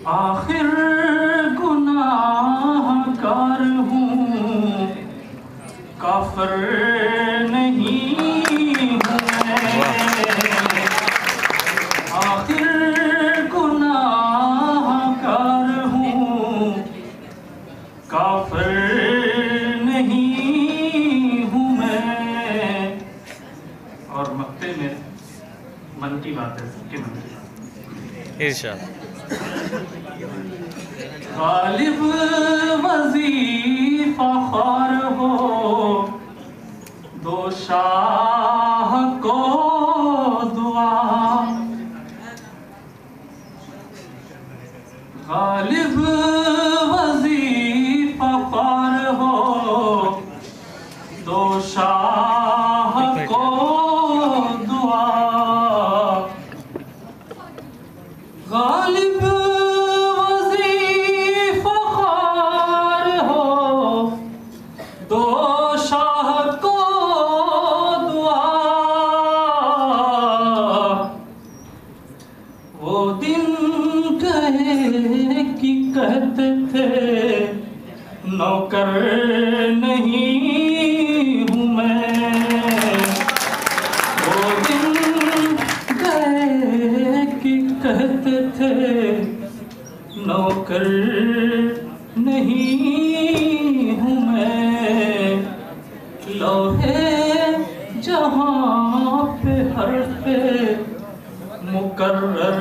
आखिर गुनाहगार हूँ, काफिर नहीं हूँ मैं। आखिर गुनाहगार हूँ, काफिर नहीं हूँ मैं। और मक्ते में मन की बात है, सबके मन की बात। इरशाद। गालिब वजीफा ख्वार हो, दो शाह को दुआ। गालिब वजीफा ख्वार हो, दो शाह को दुआ। गालिब वजीफा ख्वार हो, दो शाह को दुआ। वो दिन गए कि कहते थे नौकर नहीं हूँ मैं। वो दिन गए कि कहते थे नौकर नहीं हूँ मैं। लोहे जहाँ पे हर पे मुकर्रर